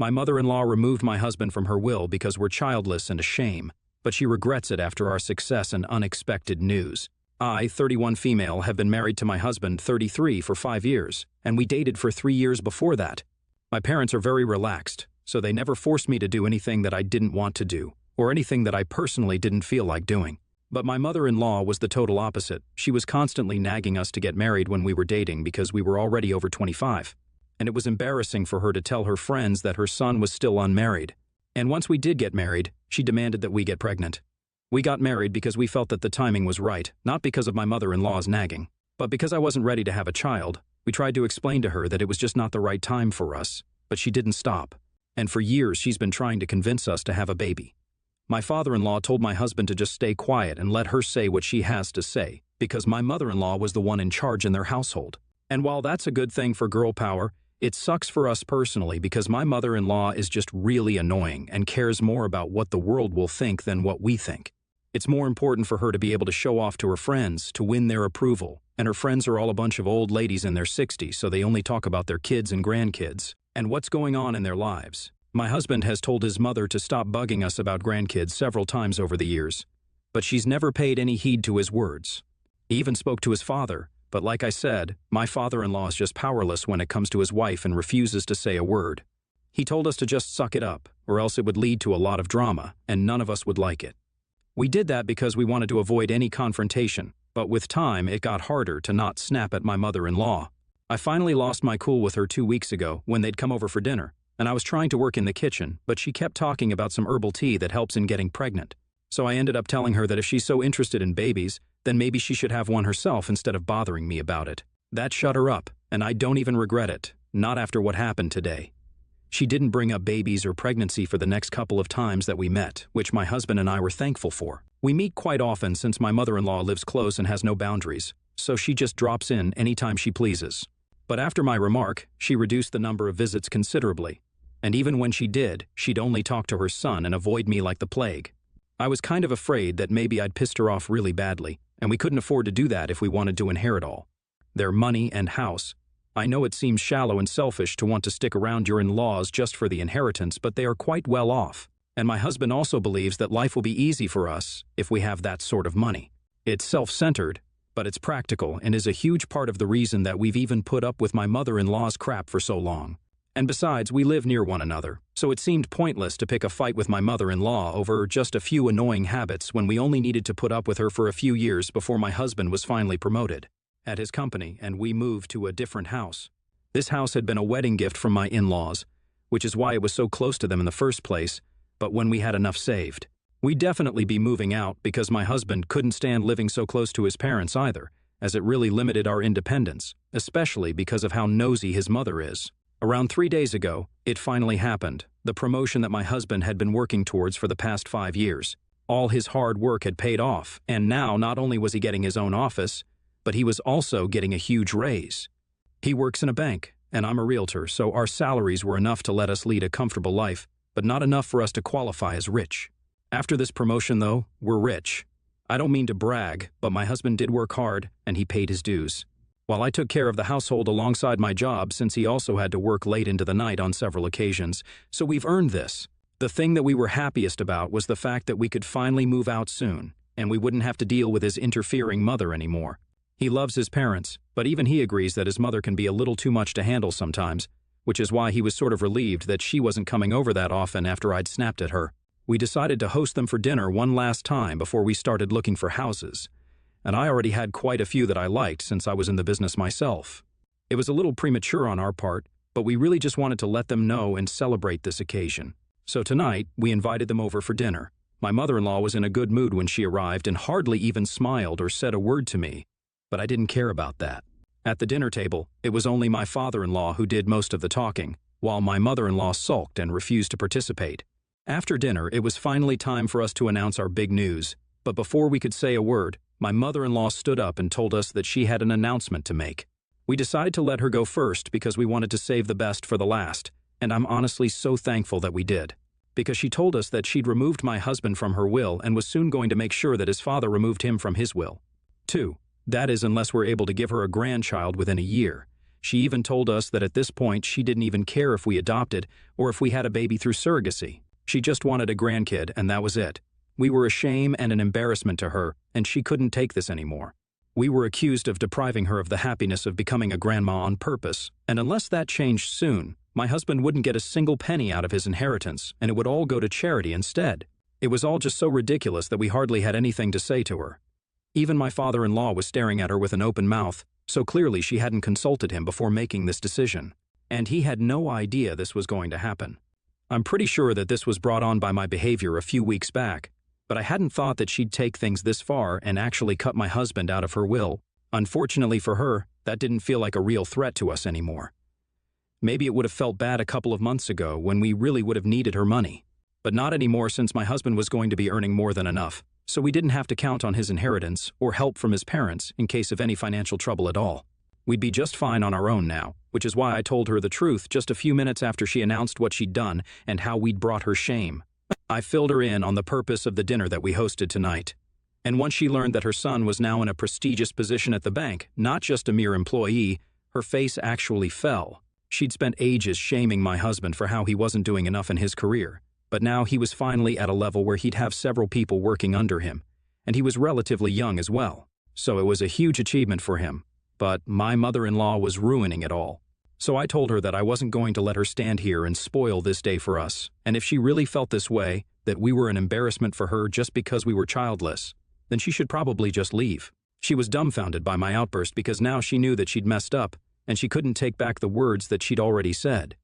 My mother-in-law removed my husband from her will because we're childless and a shame, but she regrets it after our success and unexpected news. I, 31 female, have been married to my husband, 33, for 5 years, and we dated for 3 years before that. My parents are very relaxed, so they never forced me to do anything that I didn't want to do, or anything that I personally didn't feel like doing. But my mother-in-law was the total opposite. She was constantly nagging us to get married when we were dating because we were already over 25. And it was embarrassing for her to tell her friends that her son was still unmarried. And once we did get married, she demanded that we get pregnant. We got married because we felt that the timing was right, not because of my mother-in-law's nagging. But because I wasn't ready to have a child, we tried to explain to her that it was just not the right time for us. But she didn't stop. And for years she's been trying to convince us to have a baby. My father-in-law told my husband to just stay quiet and let her say what she has to say, because my mother-in-law was the one in charge in their household. And while that's a good thing for girl power, it sucks for us personally because my mother-in-law is just really annoying and cares more about what the world will think than what we think. It's more important for her to be able to show off to her friends, to win their approval, and her friends are all a bunch of old ladies in their 60s, so they only talk about their kids and grandkids, and what's going on in their lives. My husband has told his mother to stop bugging us about grandkids several times over the years, but she's never paid any heed to his words. He even spoke to his father, but like I said, my father-in-law is just powerless when it comes to his wife and refuses to say a word. He told us to just suck it up, or else it would lead to a lot of drama, and none of us would like it. We did that because we wanted to avoid any confrontation, but with time it got harder to not snap at my mother-in-law. I finally lost my cool with her 2 weeks ago when they'd come over for dinner, and I was trying to work in the kitchen, but she kept talking about some herbal tea that helps in getting pregnant. So I ended up telling her that if she's so interested in babies, then maybe she should have one herself instead of bothering me about it. That shut her up, and I don't even regret it, not after what happened today. She didn't bring up babies or pregnancy for the next couple of times that we met, which my husband and I were thankful for. We meet quite often since my mother-in-law lives close and has no boundaries, so she just drops in anytime she pleases. But after my remark, she reduced the number of visits considerably. And even when she did, she'd only talk to her son and avoid me like the plague. I was kind of afraid that maybe I'd pissed her off really badly, and we couldn't afford to do that if we wanted to inherit all their money and house. I know it seems shallow and selfish to want to stick around your in-laws just for the inheritance, but they are quite well off. And my husband also believes that life will be easy for us if we have that sort of money. It's self-centered, but it's practical and is a huge part of the reason that we've even put up with my mother-in-law's crap for so long. And besides, we live near one another, so it seemed pointless to pick a fight with my mother-in-law over just a few annoying habits when we only needed to put up with her for a few years before my husband was finally promoted at his company and we moved to a different house. This house had been a wedding gift from my in-laws, which is why it was so close to them in the first place, but when we had enough saved. We'd definitely be moving out because my husband couldn't stand living so close to his parents either, as it really limited our independence, especially because of how nosy his mother is. Around 3 days ago, it finally happened, the promotion that my husband had been working towards for the past 5 years. All his hard work had paid off, and now not only was he getting his own office, but he was also getting a huge raise. He works in a bank, and I'm a realtor, so our salaries were enough to let us lead a comfortable life, but not enough for us to qualify as rich. After this promotion, though, we're rich. I don't mean to brag, but my husband did work hard, and he paid his dues. While I took care of the household alongside my job since he also had to work late into the night on several occasions, so we've earned this. The thing that we were happiest about was the fact that we could finally move out soon, and we wouldn't have to deal with his interfering mother anymore. He loves his parents, but even he agrees that his mother can be a little too much to handle sometimes, which is why he was sort of relieved that she wasn't coming over that often after I'd snapped at her. We decided to host them for dinner one last time before we started looking for houses, and I already had quite a few that I liked since I was in the business myself. It was a little premature on our part, but we really just wanted to let them know and celebrate this occasion. So tonight, we invited them over for dinner. My mother-in-law was in a good mood when she arrived and hardly even smiled or said a word to me, but I didn't care about that. At the dinner table, it was only my father-in-law who did most of the talking, while my mother-in-law sulked and refused to participate. After dinner, it was finally time for us to announce our big news, but before we could say a word, my mother-in-law stood up and told us that she had an announcement to make. We decided to let her go first because we wanted to save the best for the last, and I'm honestly so thankful that we did. Because she told us that she'd removed my husband from her will and was soon going to make sure that his father removed him from his will. 2. That is, unless we're able to give her a grandchild within a year. She even told us that at this point she didn't even care if we adopted or if we had a baby through surrogacy. She just wanted a grandkid, and that was it. We were a shame and an embarrassment to her, and she couldn't take this anymore. We were accused of depriving her of the happiness of becoming a grandma on purpose, and unless that changed soon, my husband wouldn't get a single penny out of his inheritance, and it would all go to charity instead. It was all just so ridiculous that we hardly had anything to say to her. Even my father-in-law was staring at her with an open mouth, so clearly she hadn't consulted him before making this decision. And he had no idea this was going to happen. I'm pretty sure that this was brought on by my behavior a few weeks back, but I hadn't thought that she'd take things this far and actually cut my husband out of her will. Unfortunately for her, that didn't feel like a real threat to us anymore. Maybe it would have felt bad a couple of months ago when we really would have needed her money, but not anymore since my husband was going to be earning more than enough, so we didn't have to count on his inheritance or help from his parents in case of any financial trouble at all. We'd be just fine on our own now, which is why I told her the truth just a few minutes after she announced what she'd done and how we'd brought her shame. I filled her in on the purpose of the dinner that we hosted tonight. And once she learned that her son was now in a prestigious position at the bank, not just a mere employee, her face actually fell. She'd spent ages shaming my husband for how he wasn't doing enough in his career, but now he was finally at a level where he'd have several people working under him, and he was relatively young as well. So it was a huge achievement for him, but my mother-in-law was ruining it all. So I told her that I wasn't going to let her stand here and spoil this day for us, and if she really felt this way, that we were an embarrassment for her just because we were childless, then she should probably just leave. She was dumbfounded by my outburst because now she knew that she'd messed up, and she couldn't take back the words that she'd already said.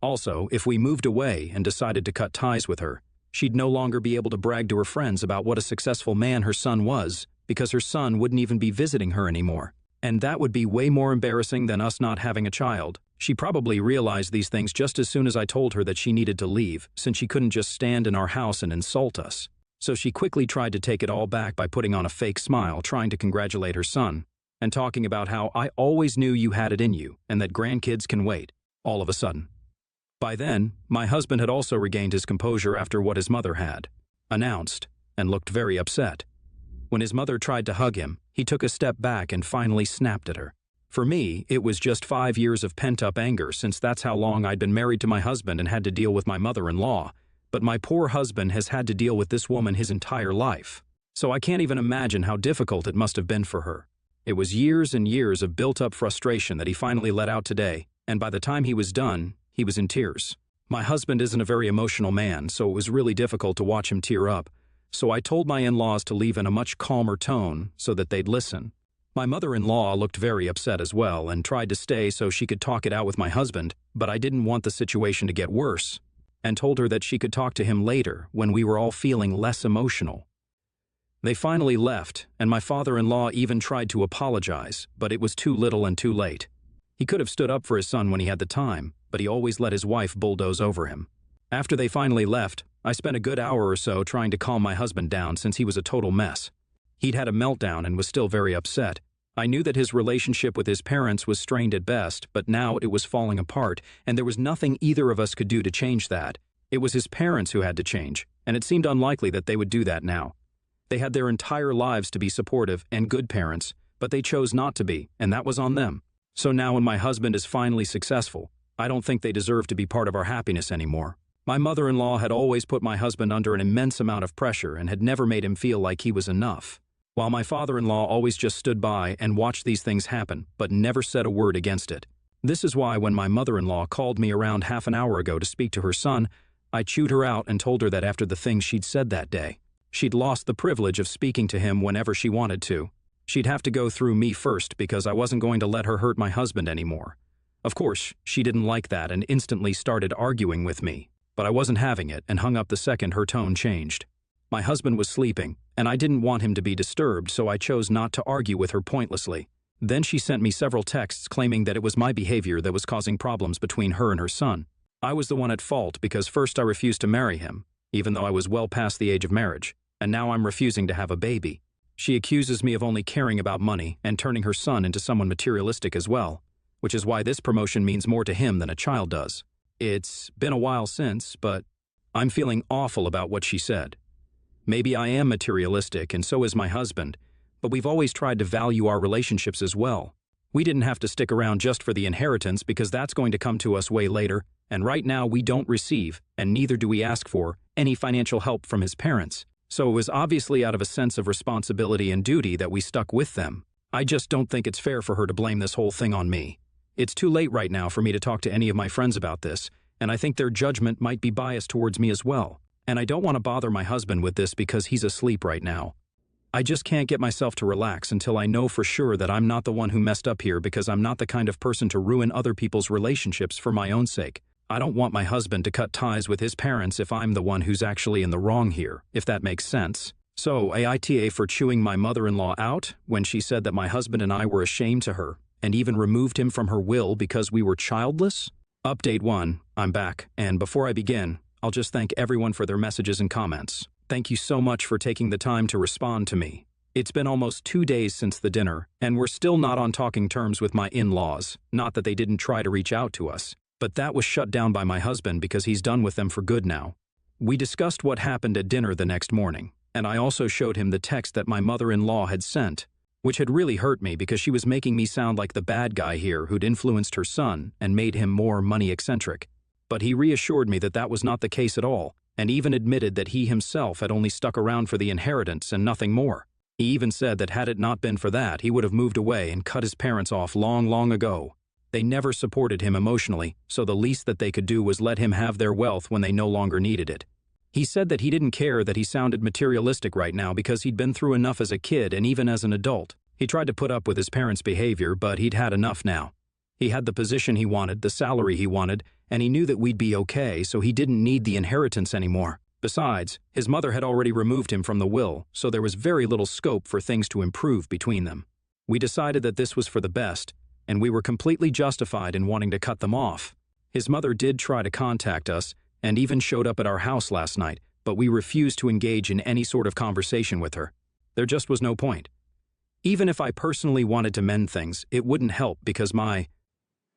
Also, if we moved away and decided to cut ties with her, she'd no longer be able to brag to her friends about what a successful man her son was, because her son wouldn't even be visiting her anymore. And that would be way more embarrassing than us not having a child. She probably realized these things just as soon as I told her that she needed to leave, since she couldn't just stand in our house and insult us. So she quickly tried to take it all back by putting on a fake smile, trying to congratulate her son, and talking about how I always knew you had it in you, and that grandkids can wait, all of a sudden. By then, my husband had also regained his composure after what his mother had announced, and looked very upset. When his mother tried to hug him, he took a step back and finally snapped at her. For me, it was just 5 years of pent-up anger, since that's how long I'd been married to my husband and had to deal with my mother-in-law. But my poor husband has had to deal with this woman his entire life. So I can't even imagine how difficult it must have been for her. It was years and years of built-up frustration that he finally let out today, and by the time he was done, he was in tears. My husband isn't a very emotional man, so it was really difficult to watch him tear up. So I told my in-laws to leave in a much calmer tone so that they'd listen. My mother-in-law looked very upset as well and tried to stay so she could talk it out with my husband, but I didn't want the situation to get worse, and told her that she could talk to him later when we were all feeling less emotional. They finally left, and my father-in-law even tried to apologize, but it was too little and too late. He could have stood up for his son when he had the time, but he always let his wife bulldoze over him. After they finally left, I spent a good hour or so trying to calm my husband down since he was a total mess. He'd had a meltdown and was still very upset. I knew that his relationship with his parents was strained at best, but now it was falling apart, and there was nothing either of us could do to change that. It was his parents who had to change, and it seemed unlikely that they would do that now. They had their entire lives to be supportive and good parents, but they chose not to be, and that was on them. So now when my husband is finally successful, I don't think they deserve to be part of our happiness anymore. My mother-in-law had always put my husband under an immense amount of pressure and had never made him feel like he was enough, while my father-in-law always just stood by and watched these things happen, but never said a word against it. This is why when my mother-in-law called me around half an hour ago to speak to her son, I chewed her out and told her that after the things she'd said that day, she'd lost the privilege of speaking to him whenever she wanted to. She'd have to go through me first because I wasn't going to let her hurt my husband anymore. Of course, she didn't like that and instantly started arguing with me, but I wasn't having it and hung up the second her tone changed. My husband was sleeping, and I didn't want him to be disturbed, so I chose not to argue with her pointlessly. Then she sent me several texts claiming that it was my behavior that was causing problems between her and her son. I was the one at fault because first I refused to marry him, even though I was well past the age of marriage, and now I'm refusing to have a baby. She accuses me of only caring about money and turning her son into someone materialistic as well, which is why this promotion means more to him than a child does. It's been a while since, but I'm feeling awful about what she said. Maybe I am materialistic and so is my husband, but we've always tried to value our relationships as well. We didn't have to stick around just for the inheritance because that's going to come to us way later, and right now we don't receive, and neither do we ask for, any financial help from his parents. So it was obviously out of a sense of responsibility and duty that we stuck with them. I just don't think it's fair for her to blame this whole thing on me. It's too late right now for me to talk to any of my friends about this, and I think their judgment might be biased towards me as well. And I don't want to bother my husband with this because he's asleep right now. I just can't get myself to relax until I know for sure that I'm not the one who messed up here, because I'm not the kind of person to ruin other people's relationships for my own sake. I don't want my husband to cut ties with his parents if I'm the one who's actually in the wrong here, if that makes sense. So, AITA for chewing my mother-in-law out when she said that my husband and I were ashamed to her, and even removed him from her will because we were childless? Update 1, I'm back, and before I begin, I'll just thank everyone for their messages and comments. Thank you so much for taking the time to respond to me. It's been almost 2 days since the dinner, and we're still not on talking terms with my in-laws. Not that they didn't try to reach out to us, but that was shut down by my husband because he's done with them for good now. We discussed what happened at dinner the next morning, and I also showed him the text that my mother-in-law had sent, which had really hurt me because she was making me sound like the bad guy here who'd influenced her son and made him more money-eccentric. But he reassured me that that was not the case at all, and even admitted that he himself had only stuck around for the inheritance and nothing more. He even said that had it not been for that, he would have moved away and cut his parents off long, long ago. They never supported him emotionally, so the least that they could do was let him have their wealth when they no longer needed it. He said that he didn't care that he sounded materialistic right now because he'd been through enough as a kid and even as an adult. He tried to put up with his parents' behavior, but he'd had enough now. He had the position he wanted, the salary he wanted, and he knew that we'd be okay, so he didn't need the inheritance anymore. Besides, his mother had already removed him from the will, so there was very little scope for things to improve between them. We decided that this was for the best, and we were completely justified in wanting to cut them off. His mother did try to contact us, and even showed up at our house last night, but we refused to engage in any sort of conversation with her. There just was no point. Even if I personally wanted to mend things, it wouldn't help because my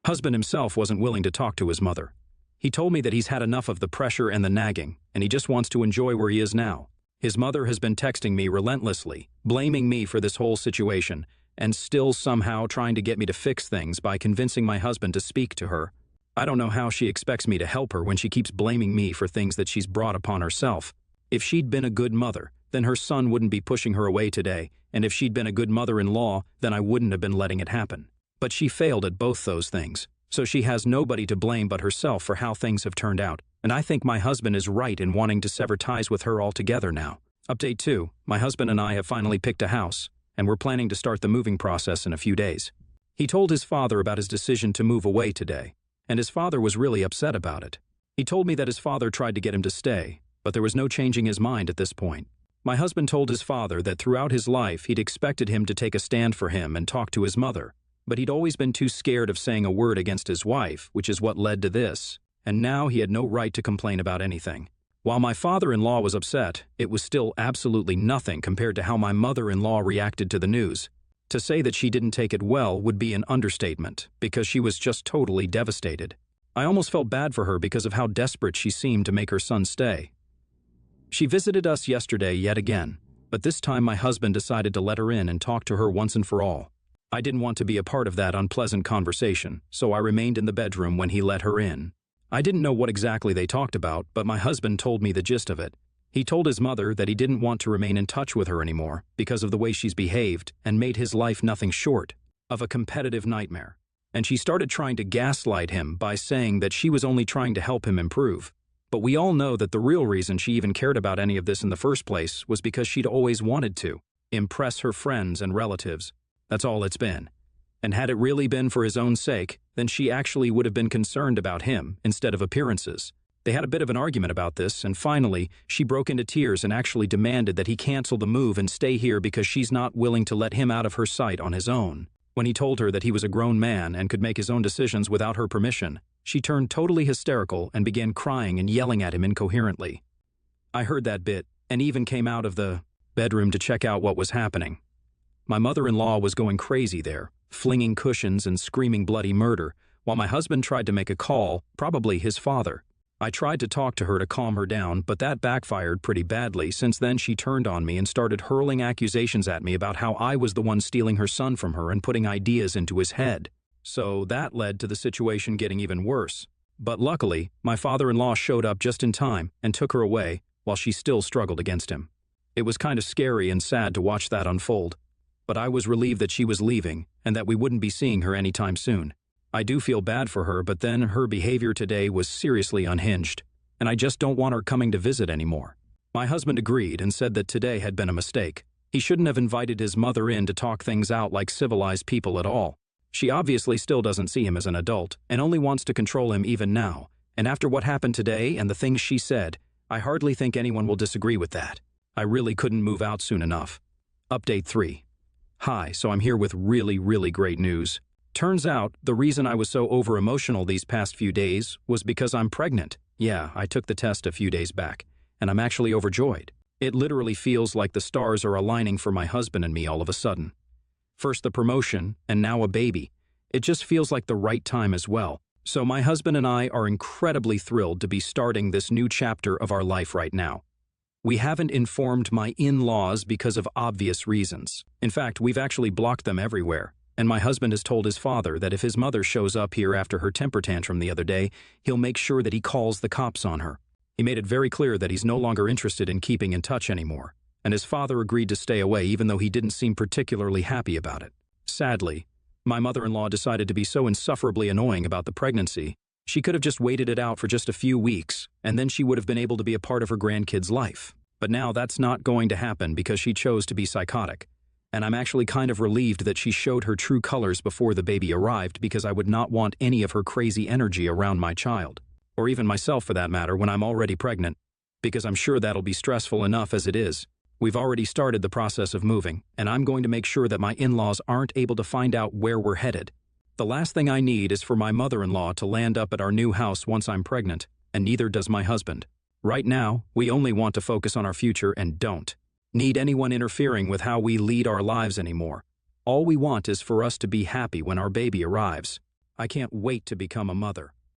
husband himself wasn't willing to talk to his mother. He told me that he's had enough of the pressure and the nagging, and he just wants to enjoy where he is now. His mother has been texting me relentlessly, blaming me for this whole situation, and still somehow trying to get me to fix things by convincing my husband to speak to her. I don't know how she expects me to help her when she keeps blaming me for things that she's brought upon herself. If she'd been a good mother, then her son wouldn't be pushing her away today, and if she'd been a good mother-in-law, then I wouldn't have been letting it happen. But she failed at both those things, so she has nobody to blame but herself for how things have turned out, and I think my husband is right in wanting to sever ties with her altogether now. Update 2, my husband and I have finally picked a house, and we're planning to start the moving process in a few days. He told his father about his decision to move away today, and his father was really upset about it. He told me that his father tried to get him to stay, but there was no changing his mind at this point. My husband told his father that throughout his life he'd expected him to take a stand for him and talk to his mother, but he'd always been too scared of saying a word against his wife, which is what led to this, and now he had no right to complain about anything. While my father-in-law was upset, it was still absolutely nothing compared to how my mother-in-law reacted to the news. To say that she didn't take it well would be an understatement, because she was just totally devastated. I almost felt bad for her because of how desperate she seemed to make her son stay. She visited us yesterday yet again, but this time my husband decided to let her in and talk to her once and for all. I didn't want to be a part of that unpleasant conversation, so I remained in the bedroom when he let her in. I didn't know what exactly they talked about, but my husband told me the gist of it. He told his mother that he didn't want to remain in touch with her anymore because of the way she's behaved and made his life nothing short of a competitive nightmare. And she started trying to gaslight him by saying that she was only trying to help him improve. But we all know that the real reason she even cared about any of this in the first place was because she'd always wanted to impress her friends and relatives. That's all it's been. And had it really been for his own sake, then she actually would have been concerned about him instead of appearances. They had a bit of an argument about this, and finally, she broke into tears and actually demanded that he cancel the move and stay here because she's not willing to let him out of her sight on his own. When he told her that he was a grown man and could make his own decisions without her permission, she turned totally hysterical and began crying and yelling at him incoherently. I heard that bit, and even came out of the bedroom to check out what was happening. My mother-in-law was going crazy there, flinging cushions and screaming bloody murder, while my husband tried to make a call, probably his father. I tried to talk to her to calm her down, but that backfired pretty badly since then she turned on me and started hurling accusations at me about how I was the one stealing her son from her and putting ideas into his head. So that led to the situation getting even worse. But luckily, my father-in-law showed up just in time and took her away while she still struggled against him. It was kind of scary and sad to watch that unfold, but I was relieved that she was leaving and that we wouldn't be seeing her anytime soon. I do feel bad for her, but then her behavior today was seriously unhinged, and I just don't want her coming to visit anymore. My husband agreed and said that today had been a mistake. He shouldn't have invited his mother in to talk things out like civilized people at all. She obviously still doesn't see him as an adult and only wants to control him even now, and after what happened today and the things she said, I hardly think anyone will disagree with that. I really couldn't move out soon enough. Update 3. Hi, so I'm here with really great news. Turns out, the reason I was so over-emotional these past few days was because I'm pregnant. Yeah, I took the test a few days back, and I'm actually overjoyed. It literally feels like the stars are aligning for my husband and me all of a sudden. First the promotion, and now a baby. It just feels like the right time as well. So my husband and I are incredibly thrilled to be starting this new chapter of our life right now. We haven't informed my in-laws because of obvious reasons. In fact, we've actually blocked them everywhere. And my husband has told his father that if his mother shows up here after her temper tantrum the other day, he'll make sure that he calls the cops on her. He made it very clear that he's no longer interested in keeping in touch anymore, and his father agreed to stay away even though he didn't seem particularly happy about it. Sadly, my mother-in-law decided to be so insufferably annoying about the pregnancy, she could have just waited it out for just a few weeks, and then she would have been able to be a part of her grandkid's life. But now that's not going to happen because she chose to be psychotic. And I'm actually kind of relieved that she showed her true colors before the baby arrived because I would not want any of her crazy energy around my child, or even myself for that matter when I'm already pregnant, because I'm sure that'll be stressful enough as it is. We've already started the process of moving, and I'm going to make sure that my in-laws aren't able to find out where we're headed. The last thing I need is for my mother-in-law to land up at our new house once I'm pregnant, and neither does my husband. Right now, we only want to focus on our future and don't need anyone interfering with how we lead our lives anymore. All we want is for us to be happy when our baby arrives. I can't wait to become a mother.